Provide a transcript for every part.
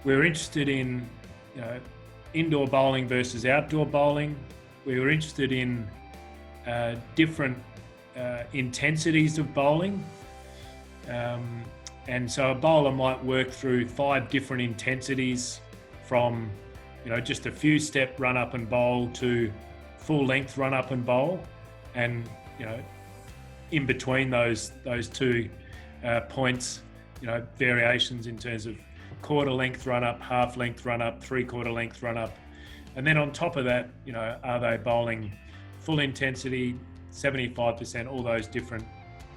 We were interested in indoor bowling versus outdoor bowling. We were interested in different intensities of bowling. And so a bowler might work through 5 different intensities from, just a few step run up and bowl to full length run up and bowl. And, in between those two points, variations in terms of quarter length run up, half length run up, 3/4 length run up. And then on top of that, are they bowling full intensity, 75%, all those different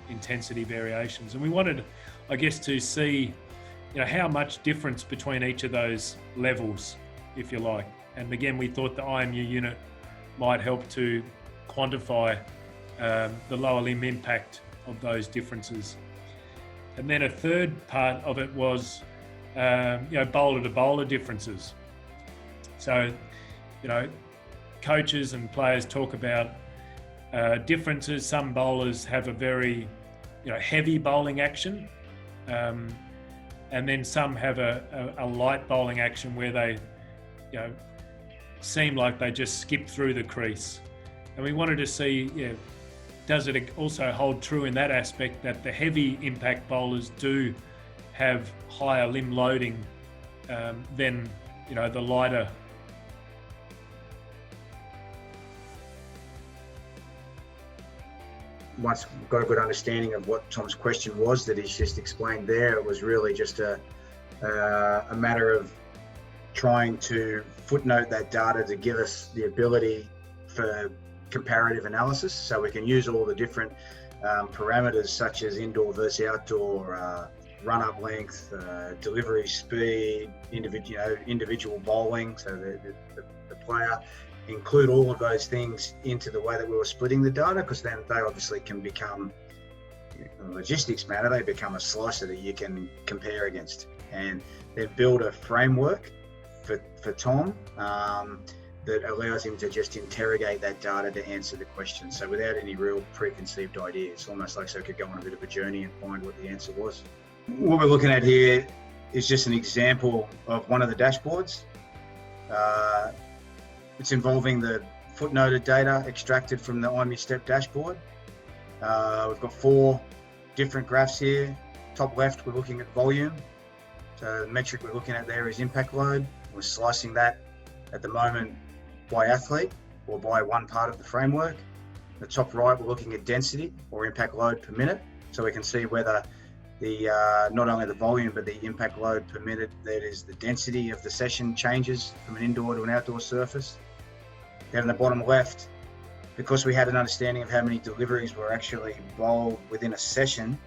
intensity variations. And we wanted, I guess, to see, how much difference between each of those levels, if you like. And again, we thought the IMU unit might help to quantify the lower limb impact of those differences. And then a third part of it was, bowler to bowler differences. So, coaches and players talk about differences. Some bowlers have a very, heavy bowling action, and then some have a light bowling action where they, seem like they just skip through the crease. And we wanted to see, does it also hold true in that aspect that the heavy impact bowlers do have higher limb loading than, the lighter. Once we've got a good understanding of what Tom's question was that he's just explained there, it was really just a matter of trying to footnote that data to give us the ability for comparative analysis, so we can use all the different parameters such as indoor versus outdoor, run-up length, delivery speed, individual bowling, so the player, include all of those things into the way that we were splitting the data, because then they obviously can become, in a logistics matter, they become a slicer that you can compare against, and then build a framework for Tom that allows him to just interrogate that data to answer the question. So without any real preconceived ideas, almost like so he could go on a bit of a journey and find what the answer was. What we're looking at here is just an example of one of the dashboards. It's involving the footnoted data extracted from the IMU Step dashboard. We've got 4 different graphs here. Top left, we're looking at volume. So the metric we're looking at there is impact load. We're slicing that at the moment by athlete or by one part of the framework. The top right, we're looking at density or impact load per minute. So we can see whether the not only the volume, but the impact load per minute, that is the density of the session, changes from an indoor to an outdoor surface. Down in the bottom left, because we had an understanding of how many deliveries were actually bowled within a session,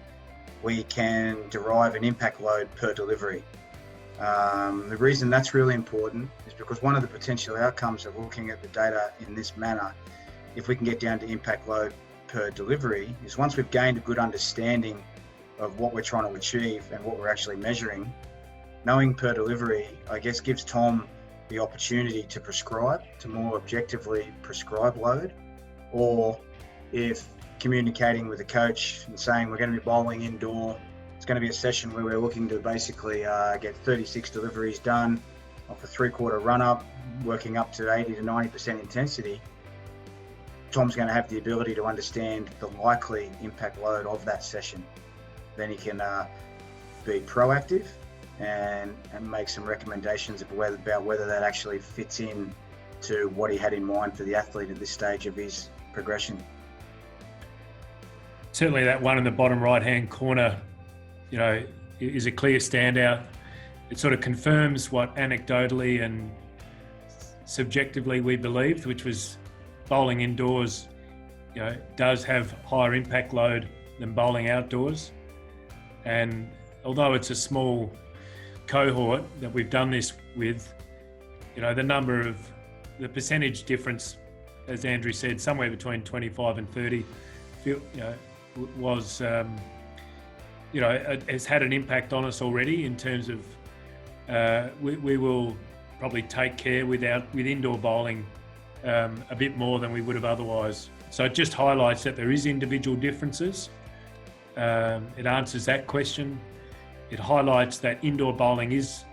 we can derive an impact load per delivery. The reason that's really important is because one of the potential outcomes of looking at the data in this manner, if we can get down to impact load per delivery, is once we've gained a good understanding of what we're trying to achieve and what we're actually measuring, knowing per delivery, I guess, gives Tom the opportunity to prescribe, to more objectively prescribe load, or if communicating with a coach and saying we're going to be bowling indoor, it's going to be a session where we're looking to basically get 36 deliveries done off a 3/4 run up, working up to 80 to 90% intensity. Tom's going to have the ability to understand the likely impact load of that session. Then he can be proactive and make some recommendations about whether that actually fits in to what he had in mind for the athlete at this stage of his progression. Certainly that one in the bottom right-hand corner, is a clear standout. It sort of confirms what anecdotally and subjectively we believed, which was bowling indoors, does have higher impact load than bowling outdoors. And although it's a small cohort that we've done this with, the percentage difference, as Andrew said, somewhere between 25 and 30, was, has had an impact on us already in terms of we will probably take care with indoor bowling a bit more than we would have otherwise. So it just highlights that there is individual differences. It answers that question. It highlights that indoor bowling is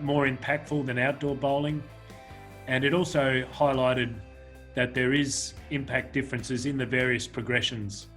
more impactful than outdoor bowling. And it also highlighted that there is impact differences in the various progressions